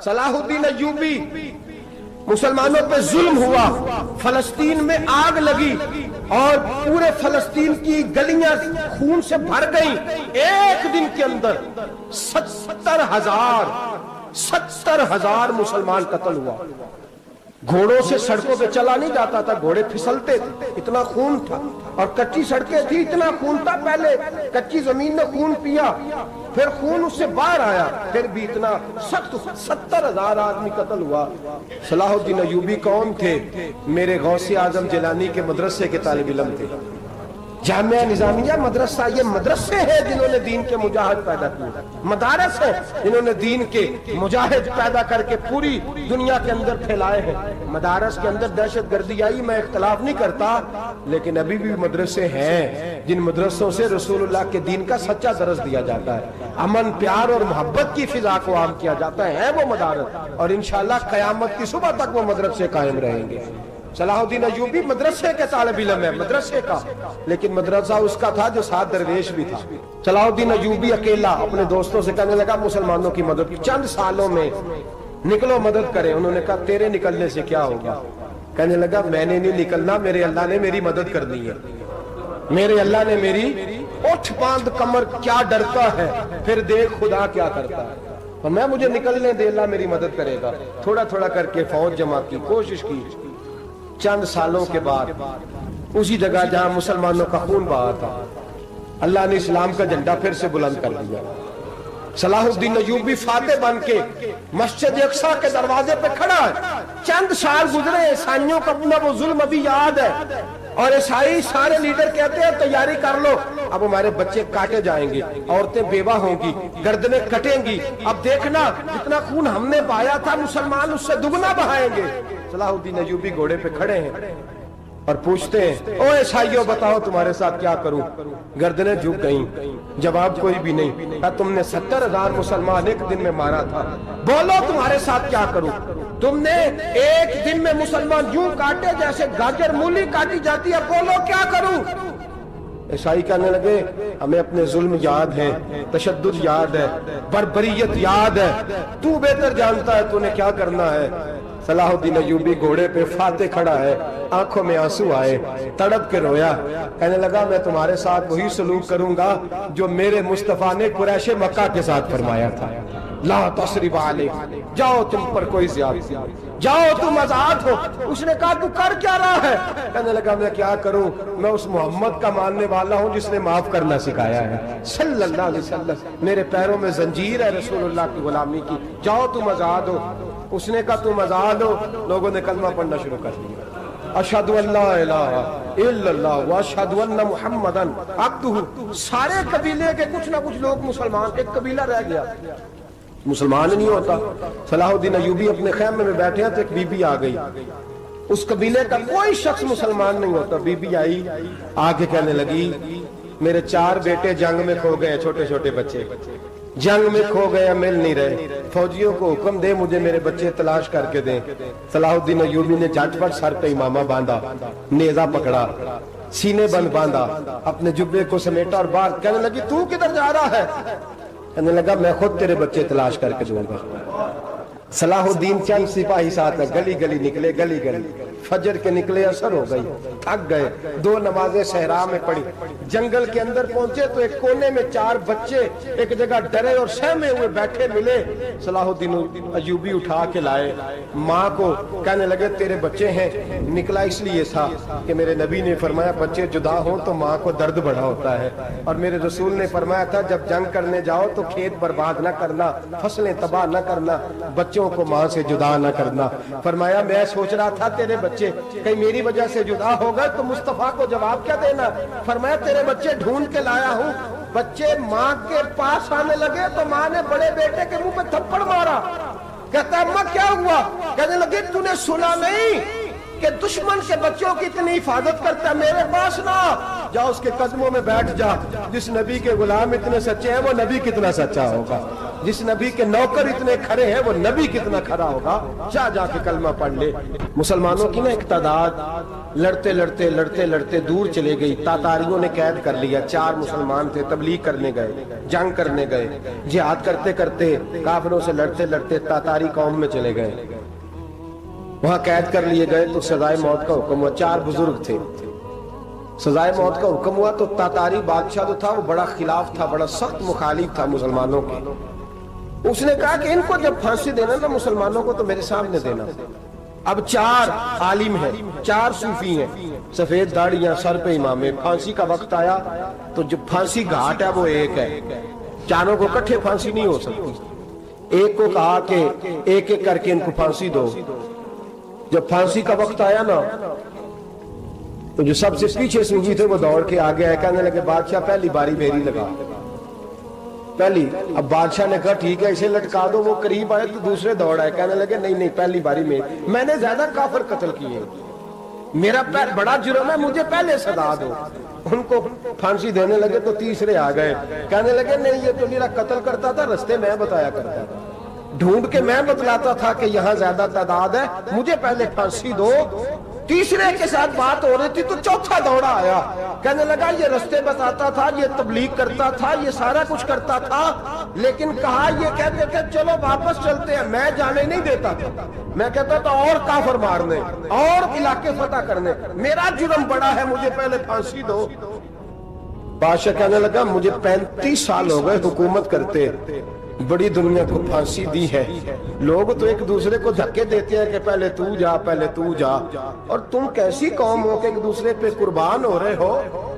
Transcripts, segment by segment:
صلاح الدین ایوبی، مسلمانوں پہ ظلم ہوا، فلسطین میں آگ لگی اور پورے فلسطین کی گلیاں خون سے بھر گئیں۔ ایک دن کے اندر 70,000 مسلمان قتل ہوا۔ گھوڑوں سے سڑکوں پہ چلا نہیں جاتا تھا، گھوڑے پھسلتے تھے، اتنا خون تھا، اور کچی سڑکیں تھی، اتنا خون تھا۔ پہلے کچی زمین نے خون پیا، پھر خون اس سے باہر آیا، پھر بھی اتنا سخت 70,000 آدمی قتل ہوا۔ صلاح الدین ایوبی کون تھے؟ میرے غوث اعظم جیلانی کے مدرسے کے طالب علم تھے۔ جامعہ نظامیہ مدرسہ، یہ مدرسے ہیں جنہوں نے دین کے مجاہد پیدا کیے، مدارس ہیں جنہوں نے دین کے مجاہد پیدا کر کے پوری دنیا کے اندر پھیلائے ہیں۔ مدارس کے اندر دہشت گردی آئی، میں اختلاف نہیں کرتا، لیکن ابھی بھی مدرسے ہیں جن مدرسوں سے رسول اللہ کے دین کا سچا درس دیا جاتا ہے، امن، پیار اور محبت کی فضا کو عام کیا جاتا ہے وہ مدارس، اور انشاءاللہ قیامت کی صبح تک وہ مدرسے قائم رہیں گے۔ صلاح الدین ایوبی مدرسے کے طالب علم ہے، مدرسے کا، لیکن مدرسہ اس کا تھا جو ساتھ درویش بھی تھا۔ صلاح الدین ایوبی اکیلا اپنے دوستوں سے کہنے لگا مسلمانوں کی مدد، چند سالوں میں نکلو مدد کریں۔ انہوں نے کہا تیرے نکلنے سے کیا ہوگا؟ کہنے لگا میں نے نہیں نکلنا، میرے اللہ نے میری مدد کرنی ہے، میرے اللہ نے میری اٹھ باندھ کمر، کیا ڈرتا ہے پھر دیکھ خدا کیا کرتا ہے، اور میں مجھے نکلنے دے، اللہ میری مدد کرے گا۔ تھوڑا تھوڑا کر کے فوج جمع کی، کوشش کی۔ چند سالوں کے بعد اسی جگہ جہاں مسلمانوں کا خون بہا تھا، اللہ نے اسلام کا جھنڈا پھر سے بلند کر دیا۔ صلاح الدین ایوبی فاتح بن کے مسجد اقصی کے دروازے پہ کھڑا ہے۔ چند سال گزرے، عیسائیوں کا اپنا وہ ظلم ابھی یاد ہے، اور عیسائی سارے لیڈر کہتے ہیں تیاری کر لو، اب ہمارے بچے کاٹے جائیں گے، عورتیں بیوہ ہوں گی، گردنیں کٹیں گی، اب دیکھنا جتنا خون ہم نے بہایا تھا مسلمان اس سے دگنا بہائیں گے۔ صلاح الدین ایوبی گھوڑے پہ کھڑے ہیں اور پوچھتے ہیں او عیسائیوں بتاؤ تمہارے ساتھ کیا کروں؟ گردنیں جھک گئیں، جواب کوئی بھی نہیں۔ کہا تم نے 70,000 مسلمان ایک دن میں مارا تھا، بولو تمہارے ساتھ کیا کروں؟ تم نے ایک دن میں مسلمان یوں کاٹے جیسے گاجر مولی کاٹی جاتی ہے، بولو کیا کروں؟ عیسائی کہنے لگے ہمیں اپنے ظلم یاد ہے، تشدد یاد ہے، بربریت یاد ہے، تو بہتر جانتا ہے تو نے کیا کرنا ہے۔ صلاح الدین ایوبی گھوڑے پہ فاتح کھڑا ہے، آنکھوں میں آنسو آئے، تڑپ کے رویا، کہنے لگا میں تمہارے ساتھ وہی سلوک کروں گا جو میرے مصطفیٰ نے قریش مکہ کے ساتھ فرمایا تھا، لا تصریب علیکم، جاؤ تم پر کوئی زیادتی، جاؤ تم آزاد ہو۔ اس نے کہا تو کر کیا رہا ہے؟ کہنے لگا میں کیا کروں، میں اس محمد کا ماننے والا ہوں جس نے معاف کرنا سکھایا ہے صلی اللہ علیہ وسلم، میرے پیروں میں زنجیر ہے رسول اللہ کی غلامی کی، جاؤ تم آزاد ہو۔ اس نے کہا تم آزاد ہو، لوگوں نے کلمہ پڑھنا شروع کر دیا، اشہد ان لا الہ الا اللہ واشہد ان محمدن عبدہ۔ سارے قبیلے کے کچھ نہ کچھ لوگ مسلمان، ایک قبیلہ رہ گیا مسلمان نہیں ہوتا۔ صلاح الدین ایوبی اپنے خیمے میں بیٹھے ہیں تو ایک بی بی آ گئی، اس قبیلے کا کوئی شخص مسلمان نہیں ہوتا۔ بی بی آئی، آگے کہنے لگی میرے 4 بیٹے جنگ میں کھو گئے، چھوٹے چھوٹے بچے جنگ میں کھو گئے، مل نہیں رہے، فوجیوں کو حکم دے مجھے میرے بچے تلاش کر کے دیں۔ صلاح الدین ایوبی نے جھٹ پٹ سر پہ امامہ باندھا، نیزہ پکڑا، سینے بند باندھا، اپنے جبے کو سمیٹا اور باہر کہنے لگی تو کدھر جا رہا ہے؟ کہنے لگا میں خود تیرے بچے تلاش کر کے دوں گا۔ صلاح الدین چند سپاہی ساتھ گلی گلی نکلے، گلی گلی فجر کے نکلے، اثر ہو گئی، تھک گئے، 2 نمازیں صحرا میں پڑھی، جنگل کے اندر پہنچے تو ایک کونے میں 4 بچے ایک جگہ ڈرے اور سہمے ہوئے بیٹھے ملے۔ صلاح الدین ایوبی اٹھا کے لائے، ماں کو کہنے لگے تیرے بچے ہیں، نکلا اس لیے تھا کہ میرے نبی نے فرمایا بچے جدا ہوں تو ماں کو درد بڑا ہوتا ہے، اور میرے رسول نے فرمایا تھا جب جنگ کرنے جاؤ تو کھیت برباد نہ کرنا، فصلیں تباہ نہ کرنا، بچوں کو ماں سے جدا نہ کرنا۔ فرمایا میں سوچ رہا تھا تیرے بچے کہیں میری وجہ سے جدا ہو گئے تو مصطفیٰ کو جواب کیا دینا؟ فرمایا تیرے بچے ڈھونڈ کے لایا ہوں۔ بچے ماں کے پاس آنے لگے تو ماں نے بڑے بیٹے کے منہ پہ تھپڑ مارا، کہتا اماں کیا ہوا؟ کہنے لگے تو نے سنا نہیں کہ دشمن کے بچوں کی اتنی حفاظت کرتا ہے، میرے پاس نہ جا، اس کے قدموں میں بیٹھ جا، جس نبی کے غلام اتنے سچے ہیں وہ نبی کتنا سچا ہوگا۔ جس نبی کے نوکر اتنے کھڑے ہیں وہ نبی کتنا کھڑا ہوگا؟ جا کے کلمہ پڑھ لے۔ مسلمانوں کی نا ایک تعداد لڑتے لڑتے دور چلے گئی، تاتاریوں نے قید کر لیا۔ 4 مسلمان تھے، تبلیغ کرنے گئے، جنگ کرنے گئے، جہاد کرتے کرتے کافروں سے لڑتے تاتاری قوم میں چلے گئے، وہاں قید کر لیے گئے تو سزائے موت کا حکم ہوا۔ 4 بزرگ تھے، سزائے موت کا حکم ہوا تو تاتاری بادشاہ جو تھا وہ بڑا خلاف تھا، بڑا سخت مخالف تھا مسلمانوں کے۔ اس نے کہا کہ ان کو جب پھانسی دینا نا مسلمانوں کو تو میرے سامنے دینا۔ اب 4 عالم ہیں، 4 صوفی ہیں، سفید داڑیاں، سر پہ امامے۔ پھانسی کا وقت آیا تو جو پھانسی گھاٹ ہے وہ ایک ہے، چاروں کو اکٹھے پھانسی نہیں ہو سکتی۔ ایک کو کہا کہ ایک ایک کر کے ان کو پھانسی دو۔ جب پھانسی کا وقت آیا نا تو جو سب سے پیچھے صوفی تھے وہ دوڑ کے آگے آئے، کہنے لگے بادشاہ پہلی باری میری لگا پہلی۔ اب بادشاہ نے کہا ٹھیک ہے اسے لٹکا دو۔ وہ قریب آئے تو دوسرے دوڑ آئے، کہنے لگے نہیں پہلی باری میں نے زیادہ کافر قتل کیے، میرا بڑا جرم ہے، مجھے پہلے سزا دو۔ ان کو پھانسی دینے لگے تو تیسرے آ گئے، کہنے لگے نہیں یہ تو میرا قتل کرتا تھا، رستے میں بتایا کرتا تھا، ڈھونڈ کے میں بتلاتا تھا کہ یہاں زیادہ تعداد ہے، مجھے پہلے پھانسی دو۔ تیسرے کے ساتھ بات ہو رہی تھی تو چوتھا دوڑا آیا، کہنے لگا یہ رستے بتاتا تھا، یہ تبلیغ کرتا تھا، یہ سارا کچھ کرتا تھا، لیکن کہا یہ کہتے تھے چلو واپس چلتے ہیں، میں جانے نہیں دیتا تھا، میں کہتا تھا اور کافر مارنے اور علاقے فتح کرنے، میرا جرم بڑا ہے، مجھے پہلے پھانسی دو۔ بادشاہ کہنے لگا مجھے 35 سال ہو گئے حکومت کرتے، بڑی دنیا کو پھانسی دی ہے، لوگ تو ایک دوسرے کو دھکے دیتے ہیں کہ پہلے تو جا، اور تم کیسی قوم ہو کہ ایک دوسرے پہ قربان ہو رہے ہو؟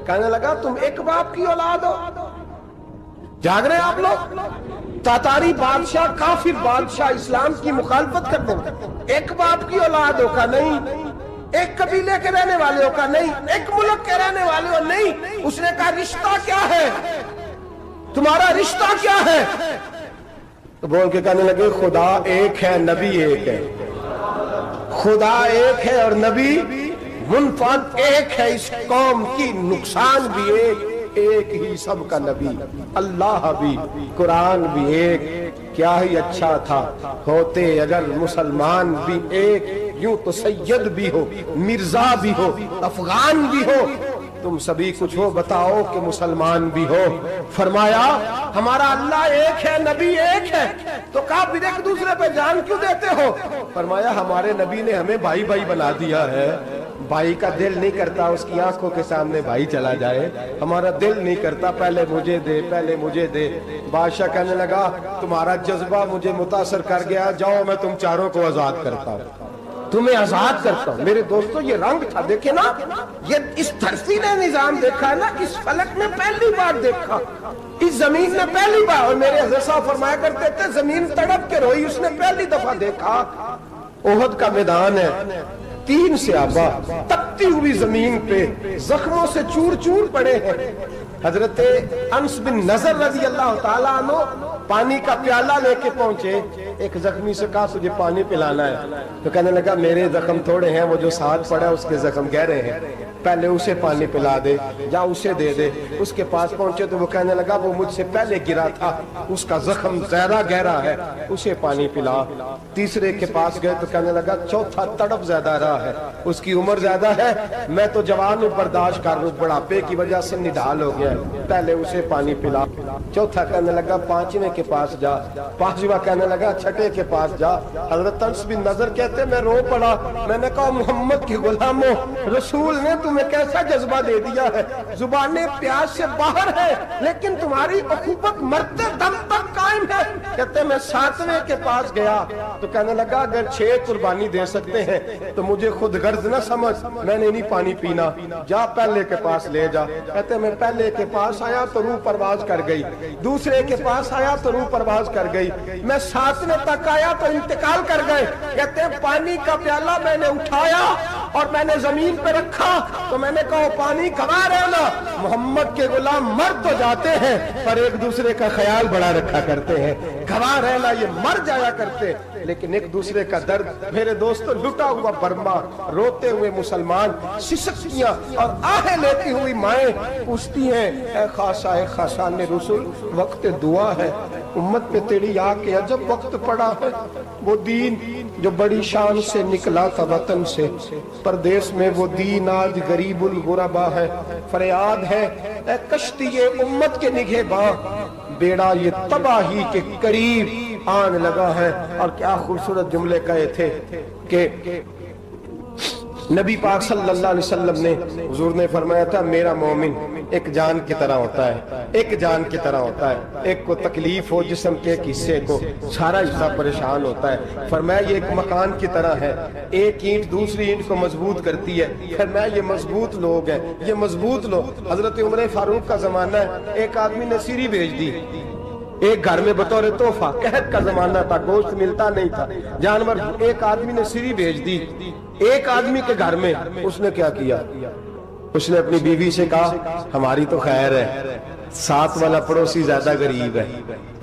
کہنے لگا تم ایک باپ کی اولاد ہو، جاگ رہے آپ لوگ؟ تاتاری بادشاہ، کافر بادشاہ، اسلام کی مخالفت کرتے ہیں، ایک باپ کی اولاد ہو کا نہیں، ایک قبیلے کے رہنے والے ہو کا نہیں، ایک ملک کے رہنے والے ہو نہیں۔ اس نے کہا رشتہ کیا ہے تمہارا، رشتہ کیا ہے؟ تو بول کے کہنے لگے خدا ایک ہے، نبی ایک ہے، خدا ایک ہے اور نبی منفرد ایک ہے، اس قوم کی نقصان بھی ایک ہی سب کا نبی، اللہ بھی، قرآن بھی ایک، کیا ہی اچھا تھا ہوتے اگر مسلمان بھی ایک، یوں تو سید بھی ہو، مرزا بھی ہو، افغان بھی ہو، تم سبھی کچھ ہو، بتاؤ کہ مسلمان بھی ہو۔ فرمایا ہمارا اللہ ایک ہے، نبی ایک ہے، تو کہا پھر ایک دوسرے پہ جان کیوں دیتے ہو؟ فرمایا ہمارے نبی نے ہمیں بھائی بھائی بنا دیا ہے، بھائی کا دل نہیں کرتا اس کی آنکھوں کے سامنے بھائی چلا جائے، ہمارا دل نہیں کرتا پہلے مجھے دے۔ بادشاہ کہنے لگا تمہارا جذبہ مجھے متاثر کر گیا، جاؤ میں تم چاروں کو آزاد کرتا ہوں، تمہیں آزاد کرتا ہوں۔ میرے دوستو یہ رنگ تھا، دیکھیں نا، یہ اس دھرتی نے نظام دیکھا ہے نا، اس فلک میں پہلی بار دیکھا، اس زمین نے پہلی بار، اور میرے حضرت صاحب فرمایا کرتے تھے زمین تڑپ کے روئی، اس نے پہلی دفعہ دیکھا۔ احد کا میدان ہے، 3 صحابہ تپتی ہوئی زمین پہ زخموں سے چور چور پڑے ہیں۔ حضرت انس بن نضر رضی اللہ تعالیٰ عنہ پانی کا پیالہ لے کے پہنچے، ایک زخمی سے کہا تجھے پانی پلانا ہے، تو کہنے لگا میرے زخم تھوڑے ہیں، وہ جو ساتھ پڑا اس کے زخم گہرے ہیں، پہلے اسے پانی پلا دے، جا اسے دے دے۔ اس کے پاس پہنچے تو وہ کہنے لگا وہ مجھ سے پہلے گرا تھا، اس کا زخم زیادہ گہرا ہے، اسے پانی پلا۔ تیسرے کے پاس گئے تو کہنے لگا چوتھا تڑپ زیادہ رہا ہے، اس کی عمر زیادہ ہے، میں تو جوان ہوں برداشت کر لوں، بڑھاپے کی وجہ سے نڈھال ہو گیا ہے، پہلے اسے پانی پلا۔ چوتھا کہنے لگا 5ویں کے پاس جا، 5واں کہنے لگا 6 کے پاس جا۔ حضرت انس بن نضر کہتے میں رو پڑا، میں نے کہا محمد کے غلاموں، رسول نے تمہیں کیسا جذبہ دے دیا ہے، زبانیں پیاس سے باہر ہے لیکن تمہاری اخوت مرتے دم تک قائم ہے۔ کہتے میں 7ویں کے پاس گیا تو کہنے لگا اگر 6 قربانی دے سکتے ہیں تو مجھے خود غرض نہ سمجھ، میں نے نہیں پانی پینا، جا پہلے کے پاس لے جا۔ کہتے میں پہلے کے پاس آیا تو روح پرواز کر گئی، دوسرے کے پاس آیا تو روح پرواز کر گئی، میں 7ویں تک آیا تو انتقال کر گئے۔ کہتے ہیں پانی کا پیالہ میں نے اٹھایا اور میں نے زمین پہ رکھا تو میں نے کہا پانی کھوا رہنا، محمد کے غلام مر تو جاتے ہیں پر ایک دوسرے کا خیال بڑا رکھا کرتے ہیں، گھوا رہنا یہ مر جایا کرتے لیکن ایک دوسرے کا درد۔ میرے دوستو لٹا ہوا برما، روتے ہوئے مسلمان، سسکیاں اور آہیں لیتی ہوئی مائیں پوچھتی ہیں اے خاصا اے خاصان رسول، وقت دعا ہے، امت پہ تیری آ کے عجب وقت پڑا ہے، وہ دین جو بڑی شان سے نکلا تھا وطن سے، پردیس میں وہ دین آج غریب الغربا ہے۔ فریاد ہے اے کشتی امت کے نگہباں، بیڑا یہ تباہی کے قریب آن لگا ہے۔ اور کیا خوبصورت جملے کہے تھے کہ نبی پاک صلی اللہ علیہ وسلم نے، حضور نے فرمایا تھا میرا مومن ایک جان کی طرح ہوتا ہے، ایک جان کی طرح ہوتا ہے، ایک کو تکلیف ہو جسم کے ایک حصے کو سارا حصہ پریشان ہوتا ہے۔ فرمایا یہ ایک مکان کی طرح ہے، ایک اینٹ دوسری اینٹ کو مضبوط کرتی ہے۔ فرمایا یہ مضبوط لوگ ہیں، یہ مضبوط لوگ۔ حضرت عمر فاروق کا زمانہ ہے، ایک آدمی نے سیری بھیج دی ایک گھر میں بطور تحفہ، قحط کا زمانہ تھا، گوشت ملتا نہیں تھا، جانور، ایک آدمی نے سیری بھیج دی ایک آدمی کے گھر میں۔ اس نے کیا کیا؟ اس نے اپنی بیوی سے کہا ہماری تو خیر ہے، ساتھ والا پڑوسی زیادہ غریب ہے،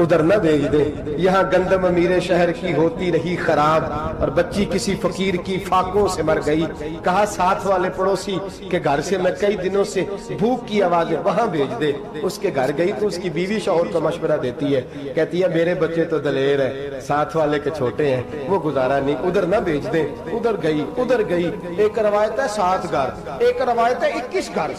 ادھر نہ بھیج دے، یہاں گندم امیر شہر کی ہوتی رہی خراب، اور بچی کسی فقیر کی فاقوں سے مر گئی۔ کہا ساتھ والے پڑوسی کے گھر سے میں کئی دنوں سے بھوک کی آوازیں، وہاں بھیج دے۔ اس کے گھر گئی تو اس کی بیوی شوہر کو مشورہ دیتی ہے، کہتی ہے میرے بچے تو دلیر ہے، ساتھ والے کے چھوٹے ہیں، وہ گزارا نہیں، ادھر نہ بھیج دے۔ ادھر گئی۔ ایک روایت ہے 7 گھر، ایک روایت ہے 21 گھر۔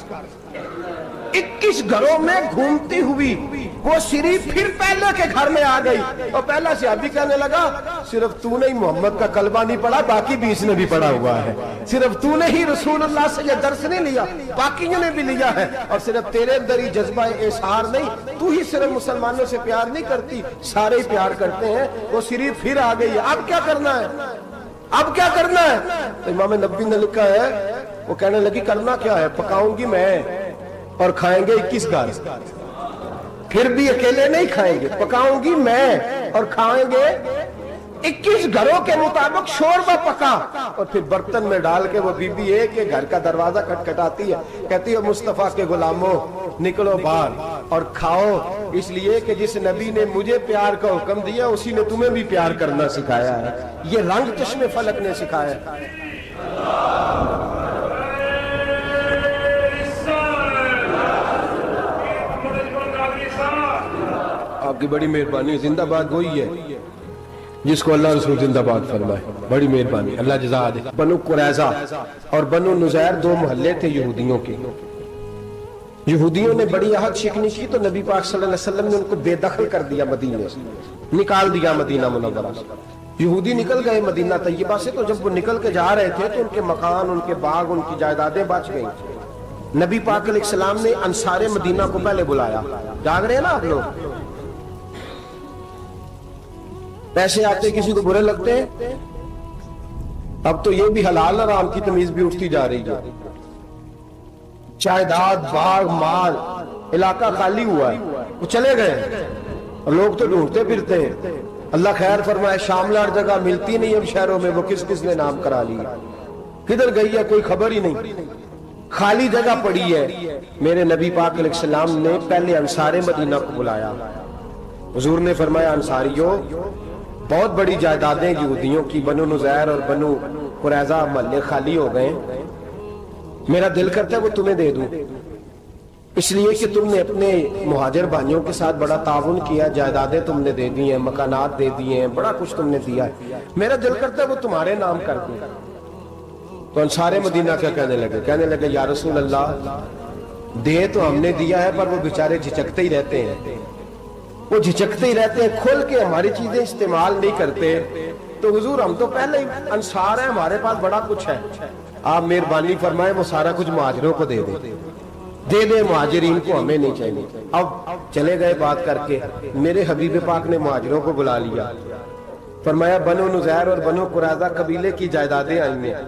21 گھروں میں گھومتی ہوئی وہ سری پھر پہلے کے گھر میں آ گئی، اور پہلا صحابی کہنے لگا صرف تو نے ہی محمد کا کلمہ نہیں پڑھا، باقی 20 نے بھی پڑھا ہوا ہے، صرف تو نے ہی رسول اللہ سے یہ درس نہیں لیا، باقیوں نے بھی لیا ہے، اور صرف تیرے اندر ہی جذبہ اظہار نہیں، تو ہی صرف مسلمانوں سے پیار نہیں کرتی، سارے ہی پیار کرتے ہیں۔ وہ سری پھر آ گئی ہے، اب کیا کرنا ہے؟ اب کیا کرنا ہے؟ امام نبوی نے لکھا ہے، وہ کہنے لگی کرنا کیا ہے؟ پکاؤں گی میں اور کھائیں گے 21 گھر، پھر بھی اکیلے نہیں کھائیں گے، پکاؤں گی میں اور کھائیں گے 21 گھروں کے مطابق شوربہ پکا، اور پھر برتن میں ڈال کے وہ بی بی ایک کے گھر کا دروازہ کھٹکھٹاتی ہے، کہتی ہے مصطفیٰ کے غلاموں نکلو باہر اور کھاؤ، اس لیے کہ جس نبی نے مجھے پیار کا حکم دیا اسی نے تمہیں بھی پیار کرنا سکھایا ہے، یہ رنگ چشم فلک نے سکھایا ہے۔ آپ کی بڑی مہربانی، زندہ باد وہی ہے جس کو اللہ رسول زندہ باد فرمائے، بڑی مہربانی، اللہ جزا دے۔ بنو قریظہ اور بنو نذیر 2 محلے تھے یہودیوں کے۔ یہودیوں نے بڑی عہد شکنی کی تو نبی پاک صلی اللہ علیہ وسلم نے ان کو بے دخل کر دیا، مدینے سے نکال دیا، مدینہ منورہ سے۔ یہودی نکل گئے مدینہ طیبہ سے، تو جب وہ نکل کے جا رہے تھے تو ان کے مکان، ان کے باغ، ان کی جائیدادیں بچ گئیں۔ نبی پاک علیہ السلام نے انصار مدینہ کو پہلے بلایا، جاگ رہے ہیں نا آپ لوگ؟ پیسے آتے کسی کو برے لگتے ہیں؟ اب تو یہ بھی حلال حرام کی تمیز بھی اٹھتی جا رہی ہے۔ جائیداد، باغ، مال، علاقہ خالی ہوا ہے، وہ چلے گئے اور لوگ تو ڈھونڈتے پھرتے ہیں۔ اللہ خیر فرمائے، شاملہ جگہ ملتی نہیں اب شہروں میں، وہ کس کس نے نام کرا لیا، کدھر گئی ہے کوئی خبر ہی نہیں، خالی جگہ پڑی ہے۔ میرے نبی پاک علیہ السلام نے پہلے انصار مدینہ کو بلایا، حضور نے فرمایا انصاریوں بہت بڑی جائیدادیں یہودیوں کی، بنو نذیر اور بنو قریظہ محلے خالی ہو گئے، میرا دل کرتا ہے وہ تمہیں دے دوں، اس لیے کہ تم نے اپنے مہاجر بھائیوں کے ساتھ بڑا تعاون کیا، جائیدادیں تم نے دے دی ہیں، مکانات دے دیے ہیں، بڑا کچھ تم نے دیا ہے، میرا دل کرتا ہے وہ تمہارے نام کر دوں۔ تو انصار مدینہ کیا کہنے لگے یا رسول اللہ دے تو ہم نے دیا ہے، پر وہ بیچارے جھچکتے ہی رہتے ہیں، وہ جھچکتے ہی رہتے ہیں، کھول کے ہماری چیزیں استعمال نہیں کرتے۔ تو حضور ہم تو پہلے ہی انصار ہیں، ہمارے پاس بڑا کچھ ہے، آپ مہربانی فرمائیں وہ سارا کچھ مہاجروں کو دے دے مہاجرین کو ہمیں نہیں چاہیے۔ اب چلے گئے بات کر کے، میرے حبیب پاک نے مہاجروں کو بلا لیا، فرمایا بنو نذیر اور بنو قریظہ قبیلے کی جائیدادیں آئی ہیں،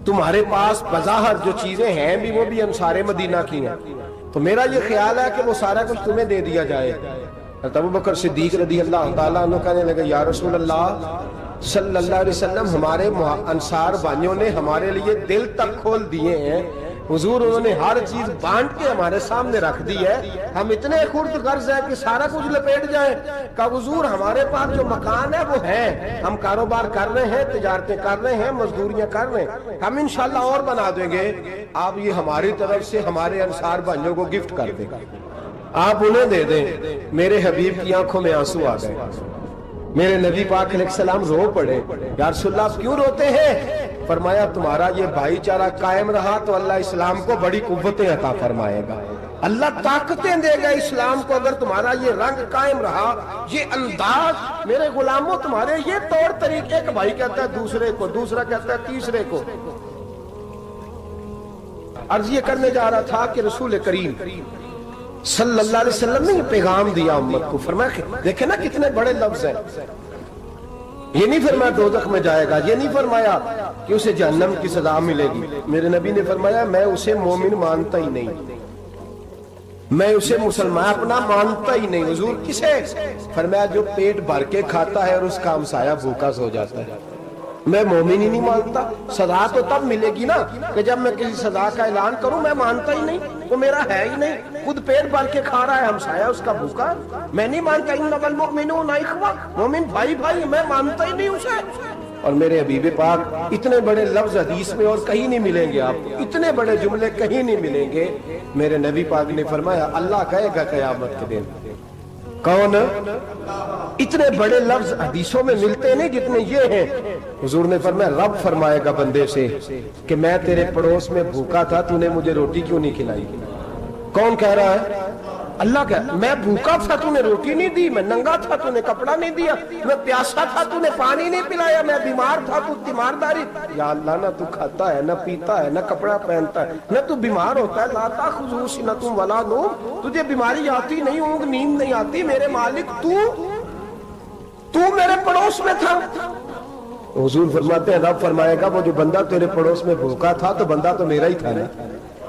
تمہارے پاس بظاہر جو چیزیں ہیں بھی وہ بھی انصار مدینہ کی ہیں، تو میرا یہ خیال ہے کہ وہ سارا کچھ تمہیں دے دیا جائے۔ ابو بکر صدیق رضی اللہ تعالیٰ عنہ کہنے لگے یا رسول اللہ صلی اللہ علیہ وسلم ہمارے انصار بھائیوں نے ہمارے لیے دل تک کھول دیے ہیں، حضور انہوں نے ہر چیز بانٹ کے ہمارے سامنے رکھ دی ہے، ہم اتنے خرد غرض ہیں کہ سارا کچھ لپیٹ جائیں۔ کہ حضور ہمارے پاس جو مکان ہے وہ ہے، ہم کاروبار کر رہے ہیں، تجارتیں کر رہے ہیں، مزدوریاں کر رہے ہیں، ہم انشاءاللہ اور بنا دیں گے، آپ یہ ہماری طرف سے ہمارے انصار بھائیوں کو گفٹ کر دیں گا۔ آپ انہیں دے دیں. میرے حبیب کی آنکھوں میں آنسو آ گئے. میرے نبی پاک علیہ السلام رو پڑے. یا رسول اللہ آپ کیوں روتے ہیں؟ فرمایا تمہارا یہ بھائی چارہ قائم رہا تو اللہ اسلام کو بڑی قوتیں عطا فرمائے گا. اللہ طاقتیں دے گا اسلام کو اگر تمہارا یہ رنگ قائم رہا, یہ انداز. میرے غلاموں تمہارے یہ طور طریقے, ایک بھائی کہتا ہے دوسرے کو, دوسرا کہتا ہے تیسرے کو. عرض یہ کرنے جا رہا تھا کہ رسول کریم صلی اللہ علیہ وسلم نے یہ پیغام دیا امت کو. فرمایا دیکھیں نا کتنے بڑے لفظ ہیں. یہ نہیں فرمایا دوزخ میں جائے گا, یہ نہیں فرمایا کہ اسے جہنم کی سزا ملے گی. میرے نبی نے فرمایا میں اسے مومن مانتا ہی نہیں, میں اسے مسلمان اپنا مانتا ہی نہیں. حضور کسے؟ فرمایا جو پیٹ بھر کے کھاتا ہے اور اس کا ہمسایہ بھوکا سو جاتا ہے. میں مومن ہی نہیں مانتا. سزا تو تب ملے گی نا کہ جب میں کسی سزا کا اعلان کروں. میں مانتا ہی نہیں, وہ میرا ہے ہی نہیں. خود پیٹ بھر کے کھا رہا ہے, ہمسایہ اس کا بھوکا. میں نہیں مانتا انما المؤمنون اخوہ, مومن بھائی بھائی. میں مانتا ہی نہیں اسے. اور میرے حبیب پاک اتنے بڑے لفظ حدیث میں اور کہیں نہیں ملیں گے, آپ اتنے بڑے جملے کہیں نہیں ملیں گے. میرے نبی پاک نے فرمایا اللہ کہے گا قیامت کے دن. کون؟ اتنے بڑے لفظ حدیثوں میں ملتے نہیں جتنے یہ ہیں. حضور نے فرمایا رب فرمائے گا بندے سے کہ میں تیرے پڑوس میں بھوکا تھا, تو نے مجھے روٹی کیوں نہیں کھلائی؟ کون کہہ رہا ہے؟ اللہ کہہ. میں بھوکا تھا تو نے روٹی نہیں دی, میں ننگا تھا تو نے کپڑا نہیں دیا, میں پیاسا تھا تو نے پانی نہیں پلایا, میں بیمار تھا تو تیمارداری. یا اللہ نہ تو کھاتا ہے, نہ پیتا ہے, نہ کپڑا پہنتا ہے, نہ تو بیمار ہوتا ہے. لا تاخذہ سنۃ ولا نوم, تجھے بیماری آتی نہیں, اونگ نیند نہیں آتی. میرے مالک تو میرے پڑوس میں تھا. حضور فرماتے ہیں رب فرمائے گا وہ جو بندہ تیرے پڑوس میں بھوکا تھا تو بندہ تو میرا ہی تھا نا.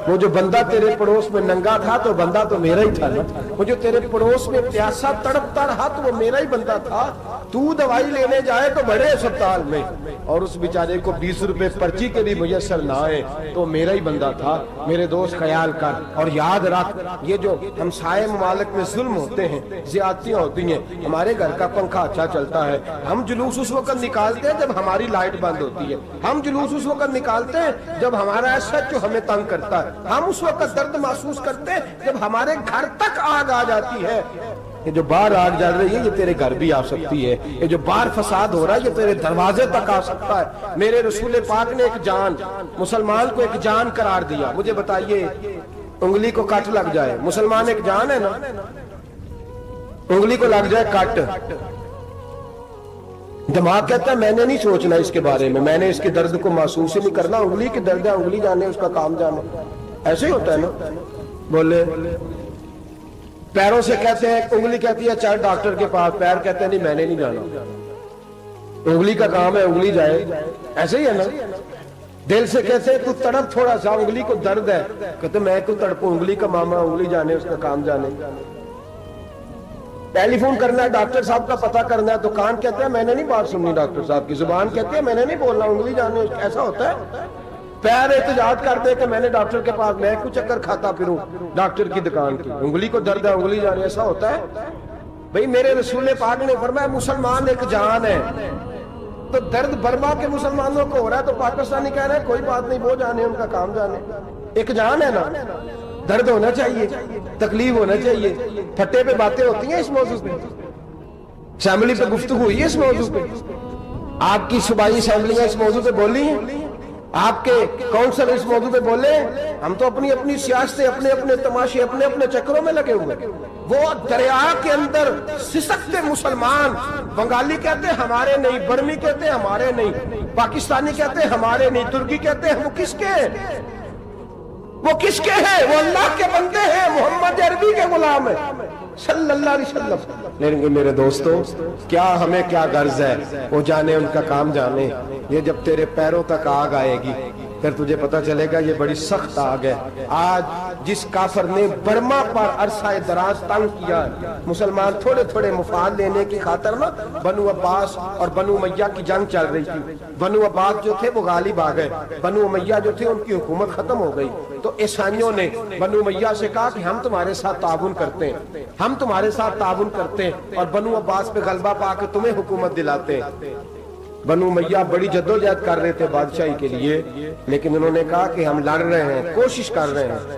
وہ جو بندہ تیرے پڑوس میں ننگا تھا تو بندہ تو میرا ہی تھا نا. وہ جو تیرے پڑوس میں پیاسا تڑپتا رہا تو وہ میرا ہی بندہ تھا. تو دوائی لینے جائے تو بڑے اسپتال میں اور اس بیچارے کو 20 روپے پرچی کے بھی میسر نہ آئے تو میرا ہی بندہ تھا. میرے دوست خیال کر اور یاد رکھ, یہ جو ہمسائے ممالک میں ظلم ہوتے ہیں, زیادتیاں ہوتی ہیں. ہمارے گھر کا پنکھا اچھا چلتا ہے, ہم جلوس اس وقت نکالتے ہیں جب ہماری لائٹ بند ہوتی ہے. ہم جلوس اس وقت نکالتے ہیں جب ہمارا ایسا جو ہمیں تنگ کرتا ہے. ہم اس وقت درد محسوس کرتے ہیں جب ہمارے گھر تک آگ آ جاتی ہے. یہ جو باہر آگ جل رہی ہے یہ تیرے گھر بھی آ سکتی ہے. یہ جو باہر فساد ہو رہا ہے یہ تیرے دروازے تک آ سکتا ہے. میرے رسول پاک نے ایک جان, مسلمان کو ایک جان قرار دیا. مجھے بتائیے انگلی کو کٹ لگ جائے, مسلمان ایک جان ہے نا, انگلی کو لگ جائے کٹ, دماغ کہتا ہے میں نے نہیں سوچنا اس کے بارے میں نے اس کے درد کو محسوس ہی نہیں کرنا. انگلی کی درد ہے, انگلی جانے اس کا کام جانے. ایسے ہی ہوتا ہے نا. بولے پیروں سے کہتے ہیں, انگلی کہتی ہے چل ڈاکٹر کے پاس, پیر کہتے ہیں نہیں میں نے نہیں جانا, انگلی کا کام ہے انگلی جائے. ایسے ہی ہے نا. دل سے کہتے ہیں تو تڑپ تھوڑا سا, انگلی کو درد ہے, کہتے ہیں میں کو تڑپوں, انگلی کا ماما, انگلی جانے اس کا کام جانے. ٹیلی فون کرنا ہے ڈاکٹر صاحب کا پتہ کرنا ہے تو کان کہتے ہیں میں نے نہیں بات سننی ڈاکٹر صاحب کی, زبان کہتی ہے میں نے نہیں بولنا, انگلی جانے. ایسا ہوتا ہے. پیر احتجاج کرتے کہ میں نے ڈاکٹر کے پاس, میں کچھ چکر کھاتا پھروں ڈاکٹر کی دکان کی, انگلی کو درد ہے انگلی جانے. ایسا ہوتا ہے بھئی. میرے رسول پاک نے فرمایا مسلمان ایک جان ہے. تو درد برما کے مسلمانوں کو ہو رہا ہے تو پاکستانی کہہ رہے ہیں کوئی بات نہیں, وہ جانے ان کا کام جانے. ایک جان ہے نا, درد ہونا چاہیے, تکلیف ہونا چاہیے. پھٹے پہ باتیں ہوتی ہیں اس موضوع پہ, اسمبلی پہ گفتگو ہوئی ہے اس موضوع پہ, آپ کی صوبائی اسمبلیاں اس موضوع پہ بولی ہیں, آپ کے کونسل اس موضوع پہ بولے. ہم تو اپنی اپنی سیاستیں, اپنے اپنے تماشے, اپنے اپنے چکروں میں لگے ہوئے. وہ دریا کے اندر سسکتے مسلمان, بنگالی کہتے ہیں ہمارے نہیں, برمی کہتے ہیں ہمارے نہیں, پاکستانی کہتے ہیں ہمارے نہیں, ترکی کہتے ہیں. وہ کس کے ہیں؟ وہ کس کے ہیں؟ وہ اللہ کے بندے ہیں, محمد عربی کے غلام ہیں صلی اللہ علیہ وسلم. لیکن میرے دوستو کیا ہمیں کیا غرض ہے, وہ جانے ان کا کام جانے. یہ جب تیرے پیروں تک آگ آئے گی پھر تجھے پتہ چلے گا یہ بڑی سخت آگ ہے. آج جس کافر نے برما پر عرصہ دراز تنگ کیا, مسلمان تھوڑے تھوڑے مفاد لینے کی خاطر نا, بنو عباس اور بنو امیہ کی جنگ چل رہی تھی. بنو عباس جو تھے وہ غالب آ گئے, بنو امیہ جو تھے ان کی حکومت ختم ہو گئی. تو عیسائیوں نے بنو امیہ سے کہا کہ ہم تمہارے ساتھ تعاون کرتے ہیں, ہم تمہارے ساتھ تعاون کرتے ہیں اور بنو عباس پہ غلبہ پا کے تمہیں حکومت دلاتے ہیں. بنو امیہ بڑی جدوجہد کر رہے تھے بادشاہی کے لیے, لیکن انہوں نے کہا کہ ہم لڑ رہے ہیں, کوشش کر رہے ہیں,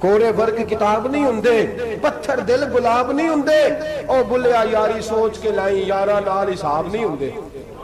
ਕੋਰੇ ਵਰਗ ਕਿਤਾਬ ਨਹੀਂ ਹੁੰਦੇ, ਪੱਥਰ ਦਿਲ ਗੁਲਾਬ ਨਹੀਂ ਹੁੰਦੇ। ਉਹ ਬੁੱਲਿਆ ਯਾਰੀ ਸੋਚ ਕੇ ਲਾਈ, ਯਾਰਾਂ ਨਾਲ ਹਿਸਾਬ ਨਹੀਂ ਹੁੰਦੇ।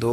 2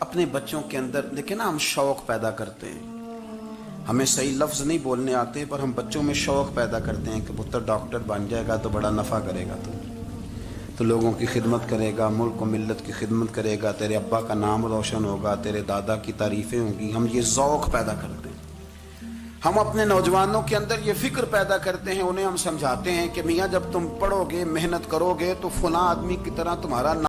اپنے بچوں کے اندر دیکھیں نا، ہم شوق پیدا کرتے ہیں، ہمیں صحیح لفظ نہیں بولنے آتے پر ہم بچوں میں شوق پیدا کرتے ہیں کہ پتر ڈاکٹر بن جائے گا تو بڑا نفع کرے گا، تو لوگوں کی خدمت کرے گا، ملک و ملت کی خدمت کرے گا، تیرے ابا کا نام روشن ہوگا، تیرے دادا کی تعریفیں ہوں گی. ہم یہ ذوق پیدا کرتے ہیں. ہم اپنے نوجوانوں کے اندر یہ فکر پیدا کرتے ہیں، انہیں ہم سمجھاتے ہیں کہ میاں جب تم پڑھو گے، محنت کرو گے تو فلاں آدمی کی طرح تمہارا